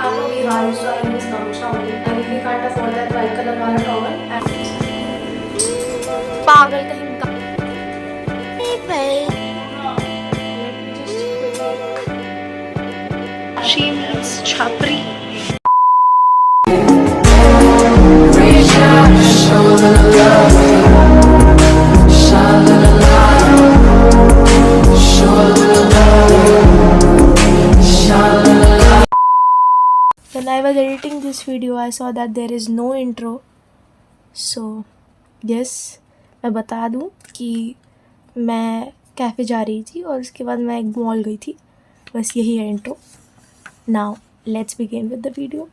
I'm a Bihari, so I use gamusha only. I really can't afford that white color wala towel. And पागल कहीं का she means chapri. When I was editing this video, I saw that there is no intro. So, yes, मैं बता दूँ कि मैं cafe जा रही थी और उसके बाद मैं एक मॉल गई थी. बस यही है intro. Now, let's begin with the video.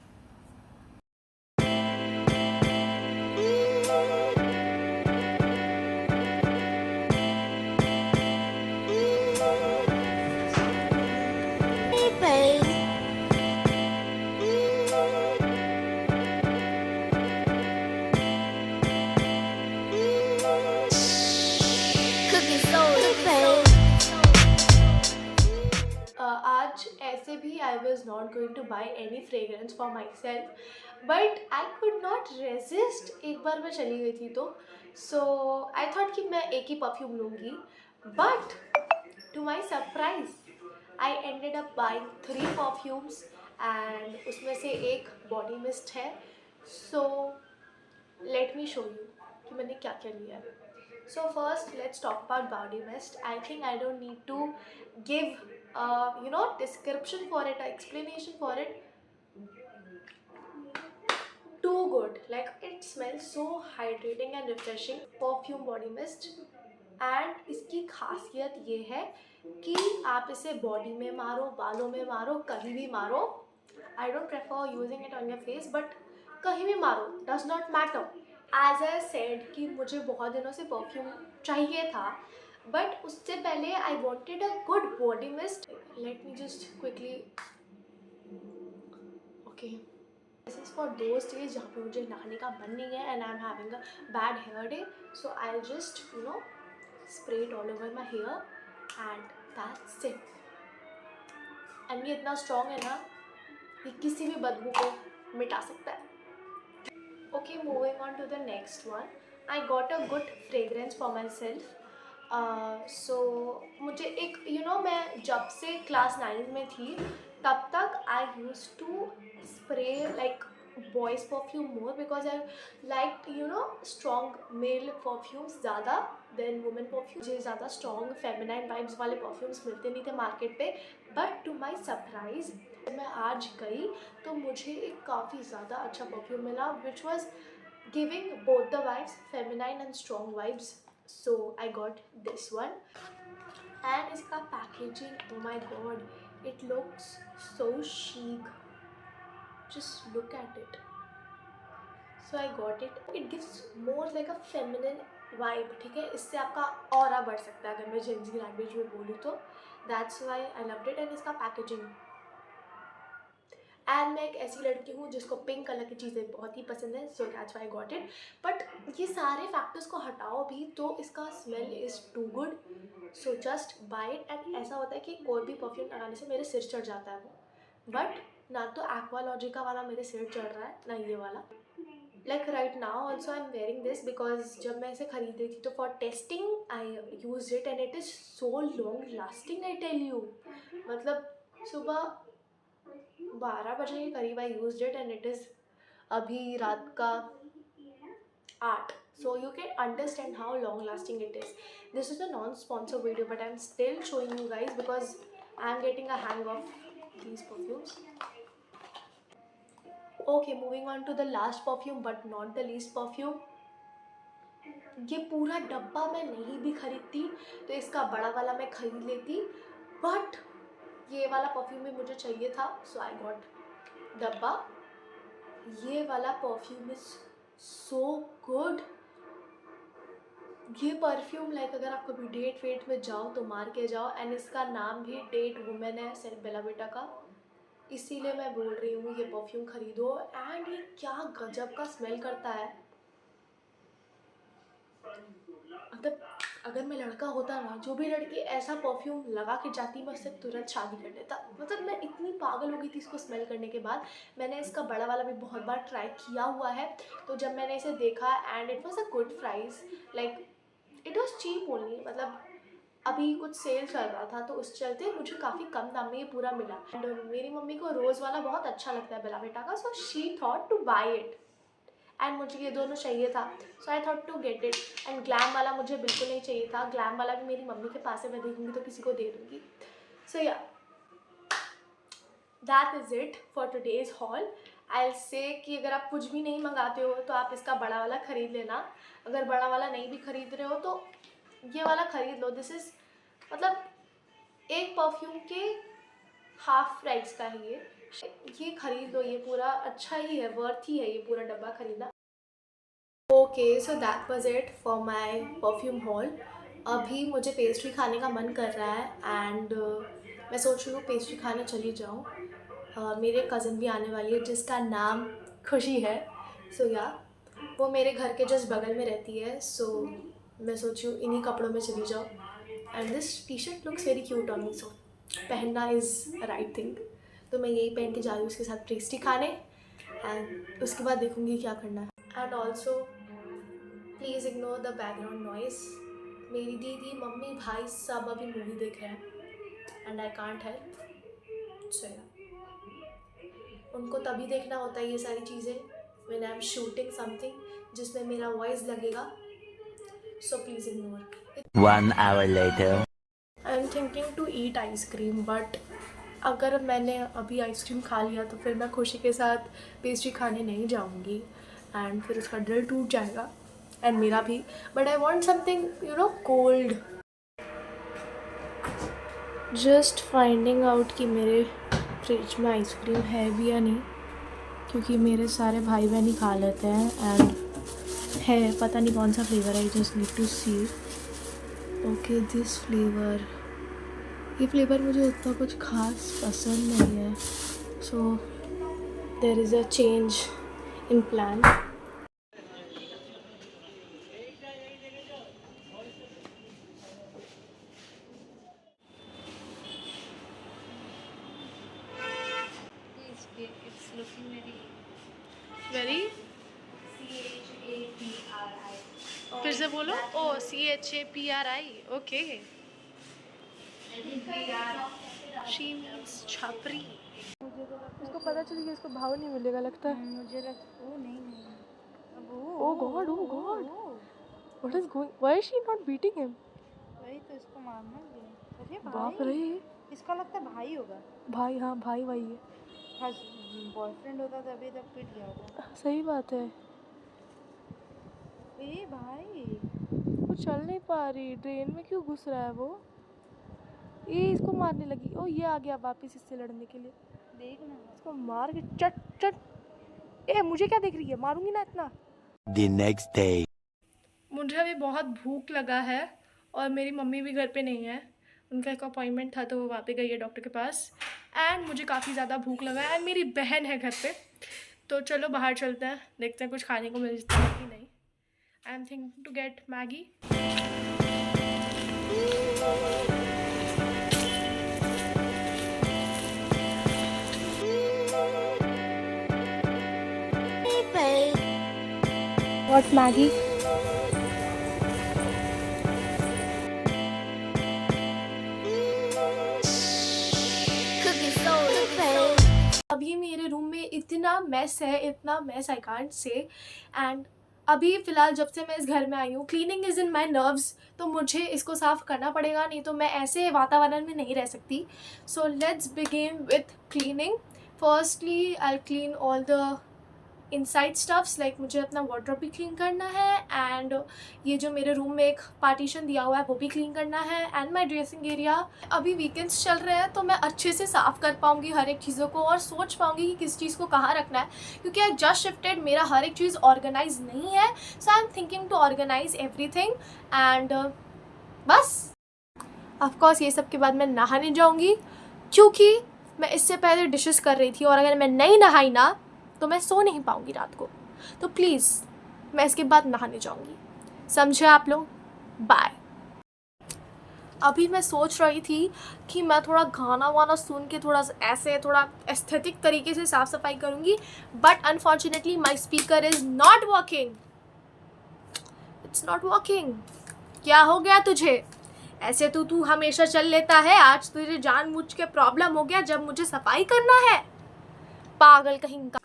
आज ऐसे भी I was not going to buy any fragrance for myself, but I could not resist. एक बार मैं चली गई थी तो so I thought कि मैं एक ही परफ्यूम लूँगी, but to my surprise I ended up buying 3 perfumes and उसमें से एक body mist है. So let me show you कि मैंने क्या क्या लिया है. So first, let's talk about body mist. I think I don't need to give, description for it, explanation for it. Too good. Like it smells so hydrating and refreshing. Perfume body mist. And इसकी खासियत ये है कि आप इसे body में मारो, बालों में मारो, कहीं भी मारो. I don't prefer using it on your face, but कहीं भी मारो, does not matter. As I said कि मुझे बहुत दिनों से परफ्यूम चाहिए था, बट उससे पहले I wanted a good body mist. Let me just quickly. Okay, this is for those days जहाँ पे मुझे नहाने का मन नहीं है and I am having a bad hair day. So I just spray it all over my hair and that's it. And ये इतना स्ट्रॉन्ग है ना कि किसी भी बदबू को मिटा सकता है. Okay, moving on to the next one. I got a good fragrance for myself. So मुझे एक मैं जब से क्लास 9 में थी तब तक I used to spray like boys perfume more because I liked strong male perfumes ज़्यादा than women perfume. मुझे ज़्यादा strong feminine vibes वाले perfumes मिलते नहीं थे मार्केट पे. But to my surprise मैं आज गई तो मुझे एक काफ़ी ज़्यादा अच्छा परफ्यूम मिला which was giving both the vibes, feminine and strong vibes. So I got this one and इसका packaging, oh my god, it looks so chic. Just look at it. So I got it. It gives more like a feminine vibe. ठीक है, इससे आपका aura बढ़ सकता है अगर मैं जेंजी लैंग्वेज में बोलूँ तो. That's why I loved it. And इसका packaging, एंड मैं एक ऐसी लड़की हूँ जिसको पिंक कलर की चीज़ें बहुत ही पसंद है. So that's why I got it. But ये सारे फैक्टर्स को हटाओ भी तो इसका smell is too good. So just buy it. And ऐसा होता है कि कोई भी परफ्यूम लगाने से मेरे सिर चढ़ जाता है वो, बट ना तो एक्वालॉजिका वाला मेरे सिर चढ़ रहा है ना ये वाला. Like right now also I am wearing this because जब मैं इसे खरीदी थी तो for testing I use it and it is so long lasting. I tell you, मतलब सुबह 12 बजे के करीब I use it and it is अभी रात का 8. So you can understand how long lasting it is. This is a non-sponsor video but I'm still showing you guys because I'm getting a hang of these perfumes. Okay, moving on to the last perfume but not the least perfume. ये पूरा डब्बा मैं नहीं भी खरीदती तो इसका बड़ा वाला मैं खरीद लेती, बट ये वाला परफ्यूम भी मुझे चाहिए था. सो आई गॉट डब्बा. ये वाला परफ्यूम इज सो गुड. ये परफ्यूम लाइक अगर आप कभी डेट वेट में जाओ तो मार के जाओ. एंड इसका नाम भी डेट वुमेन है, सेल्फ बेला बेटा का, इसीलिए मैं बोल रही हूँ ये परफ्यूम खरीदो. एंड ये क्या गजब का स्मेल करता है, मतलब अगर मैं लड़का होता ना, जो भी लड़की ऐसा परफ्यूम लगा के जाती मैं उससे तुरंत शादी कर लेता। मतलब मैं इतनी पागल हो गई थी इसको स्मेल करने के बाद। मैंने इसका बड़ा वाला भी बहुत बार ट्राई किया हुआ है। तो जब मैंने इसे देखा and it was a good price, like it was cheap only, मतलब अभी कुछ सेल चल रहा था तो उस चलते मुझे काफ़ी कम दाम में ये पूरा मिला। एंड मेरी मम्मी को रोज़ वाला बहुत अच्छा लगता है बेला विटा का, so she thought to buy it and मुझे ये दोनों चाहिए था, so I thought to get it. And glam वाला मुझे बिल्कुल नहीं चाहिए था, ग्लैम वाला भी मेरी मम्मी के पास है, मैं देखूँगी तो किसी को दे दूँगी। सो या that is it for today's hall. I will say कि अगर आप कुछ भी नहीं मंगाते हो तो आप इसका बड़ा वाला ख़रीद लेना। अगर बड़ा वाला नहीं भी ख़रीद रहे हो तो ये वाला ख़रीद लो। दिस इज़ मतलब एक परफ्यूम के हाफ प्राइस का है ये ख़रीद लो। ये पूरा अच्छा ही है, वर्थ ही है ये पूरा डब्बा ख़रीदना। Okay, so that was it for my perfume hall. अभी मुझे पेस्ट्री खाने का मन कर रहा है एंड मैं सोच रही हूँ पेस्ट्री खाने चली जाऊँ। मेरे कज़न भी आने वाली है जिसका नाम खुशी है। सो या वो मेरे घर के जस्ट बगल में रहती है, सो मैं सोच रही हूँ इन्हीं कपड़ों में चली जाऊँ। And this T shirt looks very cute on me, so पहनना इज़ राइट थिंग। तो मैं यही पहन के जा रही हूँ उसके साथ पेस्ट्री खाने एंड उसके बाद देखूँगी क्या करना है। And also please ignore the background noise. मेरी दीदी मम्मी भाई सब अभी मूवी देख रहे हैं एंड आई कांट हेल्प। सो उनको तभी देखना होता है ये सारी चीज़ें when I am shooting something जिसमें मेरा वॉइस लगेगा, so please ignore. 1 hour later. I am thinking to eat ice cream, but अगर मैंने अभी आइसक्रीम खा लिया तो फिर मैं खुशी के साथ पेस्ट्री खाने नहीं जाऊंगी एंड फिर उसका दिल टूट जाएगा एंड मेरा भी। But I want something you know cold. Just finding out कि मेरे फ्रिज में आइसक्रीम है भी या नहीं, क्योंकि मेरे सारे भाई बहन ही खा लेते हैं एंड है, पता नहीं कौन सा फ्लेवर है। I just need to see. Okay this flavour, ये फ्लेवर मुझे उतना कुछ खास पसंद नहीं है, so there is a change in plan. It's looking very CHAPRI. फिर से बोलो। Oh CHAPRI, okay. She means छपरी। इसको पता चल गया, इसको भाव नहीं मिलेगा लगता है। मुझे लग ओ नहीं अब oh God, oh God, what is going, why is she not beating him? वही तो इसको मारना भी है। अरे बाप भाई, रे, इसका लगता है भाई होगा। भाई, हाँ भाई वही है। बॉयफ्रेंड होता तभी तब पिट गया होता। सही बात है। ए भाई, वो चल नहीं पा रही, ड्रेन में क्यों घुस रहा है वो? ये इसको मारने लगी। ओ ये आ गया वापस इससे लड़ने के लिए। देखना इसको मार के चट चट। ए मुझे क्या देख रही है, मारूंगी ना इतना। The next day. मुझे अभी बहुत भूख लगा है और मेरी मम्मी भी घर पे नहीं है, उनका एक अपॉइंटमेंट था तो वो वहाँ पे गई है डॉक्टर के पास। एंड मुझे काफ़ी ज़्यादा भूख लगा है एंड मेरी बहन है घर पे, तो चलो बाहर चलते हैं, देखते हैं कुछ खाने को मिलता है कि नहीं। I am thinking to get Maggi. What Maggi? अभी मेरे रूम में इतना मैस है, इतना mess I can't say. And अभी फ़िलहाल जब से मैं इस घर में आई हूँ, cleaning is in my nerves, तो मुझे इसको साफ़ करना पड़ेगा, नहीं तो मैं ऐसे वातावरण में नहीं रह सकती। So let's begin with cleaning. Firstly I clean all the inside stuffs, like मुझे अपना वार्डरोब भी क्लीन करना है एंड ये जो मेरे रूम में एक पार्टीशन दिया हुआ है वो भी क्लीन करना है एंड माय ड्रेसिंग एरिया। अभी वीकेंड्स चल रहे हैं तो मैं अच्छे से साफ़ कर पाऊँगी हर एक चीज़ों को और सोच पाऊँगी कि किस चीज़ को कहाँ रखना है, क्योंकि आई जस्ट शिफ्टेड, मेरा हर एक चीज़ ऑर्गेनाइज नहीं है। So I am thinking to organise everything and बस। ऑफकोर्स ये सब के बाद मैं नहाने जाऊँगी, क्योंकि मैं इससे पहले डिशेस कर रही थी और अगर मैं नहीं नहाई ना तो मैं सो नहीं पाऊँगी रात को। तो प्लीज़ मैं इसके बाद नहाने जाऊँगी, समझे आप लोग? बाय। अभी मैं सोच रही थी कि मैं थोड़ा गाना वाना सुन के थोड़ा ऐसे थोड़ा एस्थेटिक तरीके से साफ़ सफाई करूँगी, but unfortunately my speaker is not working, it's not working. क्या हो गया तुझे? ऐसे तो तू हमेशा चल लेता है, आज तुझे जानबूझ के प्रॉब्लम हो गया जब मुझे सफाई करना है, पागल कहीं का।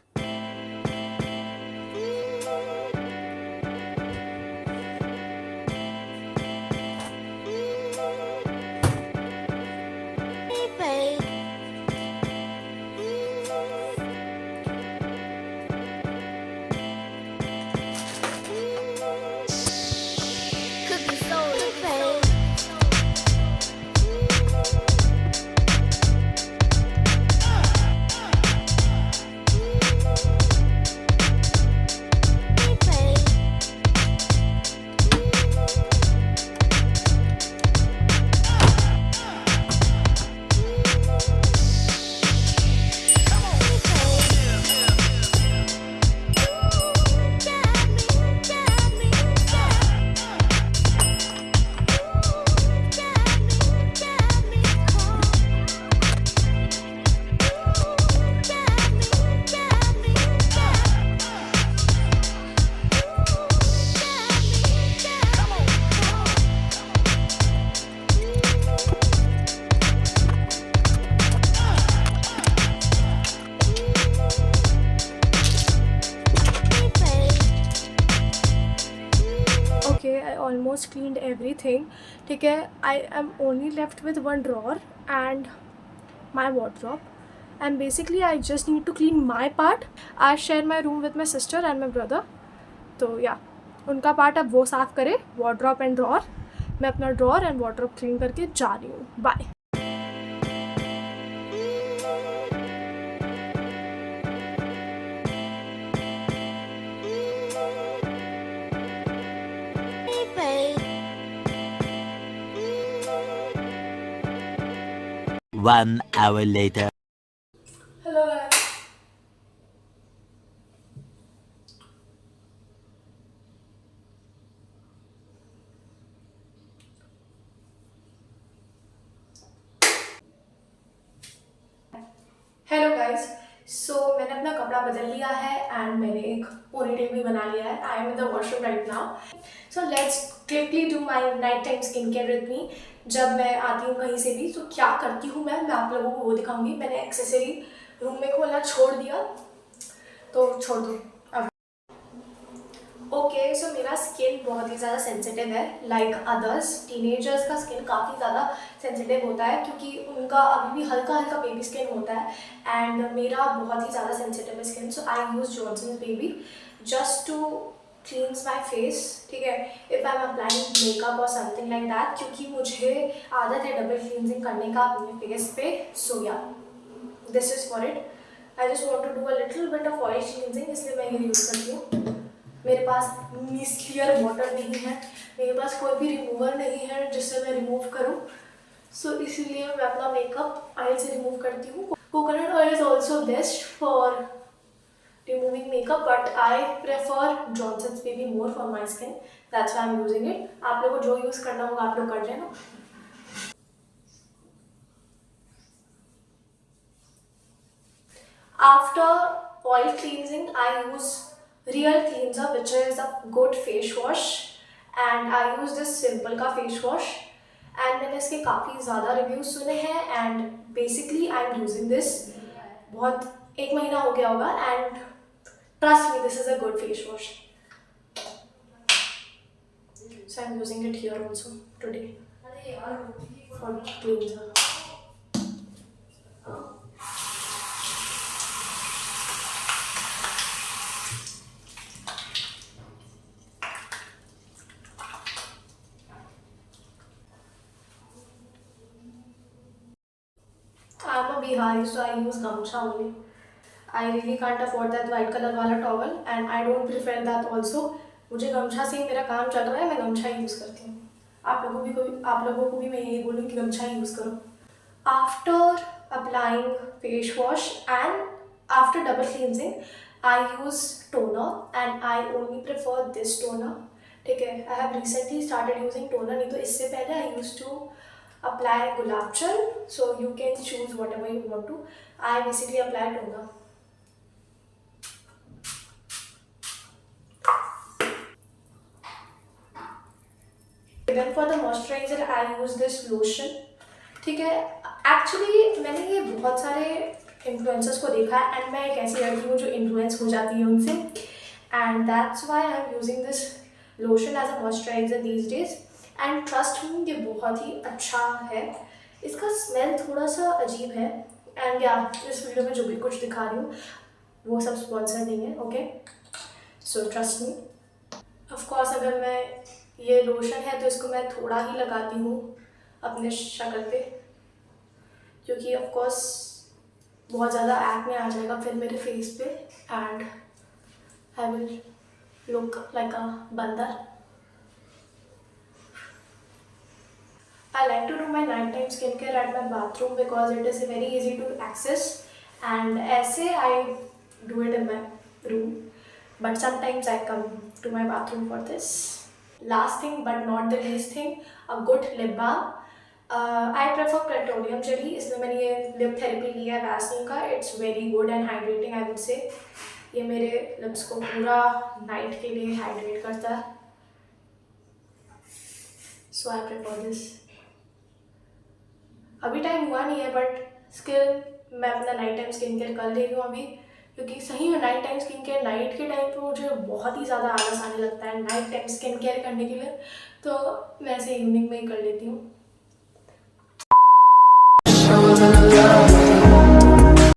Okay, I almost cleaned everything. ठीक है, I am only left with one drawer and my wardrobe, and basically I just need to clean my part. I share my room with my sister and my brother, तो yeah, उनका part अब वो साफ़ करे, wardrobe and drawer. मैं अपना drawer and wardrobe clean करके जा रही हूँ, bye. One hour later. Hello guys. Hello guys, so मैंने अपना कपड़ा बदल लिया है एंड मैंने एक पोनीटेल भी बना लिया है। I am in the washroom right now, so let's quickly do my night time skin care with me. जब मैं आती हूँ कहीं से भी तो क्या करती हूँ मैं आप लोगों को वो दिखाऊंगी। मैंने एक्सेसरी रूम में खोलना छोड़ दिया, तो छोड़ दो अब। ओके, सो मेरा स्किन बहुत ही ज़्यादा सेंसिटिव है, लाइक अदर्स टीनेजर्स का स्किन काफ़ी ज़्यादा सेंसिटिव होता है क्योंकि उनका अभी भी हल्का हल्का बेबी स्किन होता है, एंड मेरा बहुत ही ज़्यादा सेंसिटिव है skin. So I use Johnson's baby just to cleanse my face, ठीक है, if I am applying makeup और समथिंग लाइक दैट, क्योंकि मुझे आदत है डबल क्लींजिंग करने का अपने फेस पे। So yeah, this is for it. I just want to do a little bit of oil cleansing, इसलिए मैं ये यूज़ करती हूँ। मेरे पास मिस्लियर वाटर नहीं है, मेरे पास कोई भी रिमूवर नहीं है जिससे मैं रिमूव करूं, सो इसीलिए मैं अपना मेकअप ऑयल से रिमूव करती हूँ। Coconut oil is also best for removing makeup, but I prefer Johnson's baby more for my skin, that's why I am using it. आप लोगों को जो यूज़ करना होगा आप लोग कर लेना। After oil cleansing, I use Real Cleanser, which is a good face wash, and I use this Simple का face wash, and मैंने इसके काफ़ी ज़्यादा रिव्यूज सुने हैं, and basically I am using this बहुत 1 महीना हो गया होगा, and trust me this is a good face wash, so I am using it here also today for cleanser. I'm a Bihari, so I use gamcha only. I really can't afford that white color वाला towel, and I don't prefer that also. मुझे गमछा से ही मेरा काम चल रहा है, मैं गमछा ही यूज़ करती हूँ। आप लोगों को भी मैं यही बोलूँ कि गमछा ही यूज़ करो। After applying face wash and after double cleansing, I use toner, and I only prefer this toner, ठीक है। I have recently started using toner, नहीं तो इससे पहले I used to apply gulab jal, so you can choose whatever you want to. I basically apply toner. Then for the moisturizer I use this lotion. ठीक है, actually मैंने ये बहुत सारे इन्फ्लुएंसर्स को देखा है एंड मैं एक ऐसी लड़की हूँ जो इन्फ्लुएंस हो जाती है उनसे, and that's why I am using this lotion as a moisturiser these days, and trust me ये बहुत ही अच्छा है. इसका स्मेल थोड़ा सा अजीब है, एंड या इस वीडियो में जो भी कुछ दिखा रही हूँ वो सब स्पॉन्सर नहीं है, okay, so trust me. Of course अगर मैं ये लोशन है तो इसको मैं थोड़ा ही लगाती हूँ अपने शक्ल पे, क्योंकि ऑफकोर्स बहुत ज़्यादा एक्ने आ जाएगा फिर मेरे फेस पे and I will look like अ बंदर. I like to do my nighttime skincare at my bathroom because it is very easy to access, and ऐसे I do it in my room, but sometimes I come to my bathroom for this. Last thing but not the least thing, a good lip balm. I prefer petroleum jelly, इसलिए मैंने ये lip therapy लिया है Vaseline का. It's very good and hydrating I would say. ये मेरे lips को पूरा नाइट के लिए हाइड्रेट करता है, सो आई प्रेफर दिस. अभी टाइम हुआ नहीं है बट स्टिल मैं अपना नाइट टाइम स्किन केयर कर ले रही हूँ अभी, क्योंकि सही में night time skin care night के टाइम पे मुझे बहुत ही ज़्यादा आलस आने लगता है नाइट टाइम स्किन केयर करने के लिए, तो मैं ऐसे इवनिंग में ही कर लेती हूँ.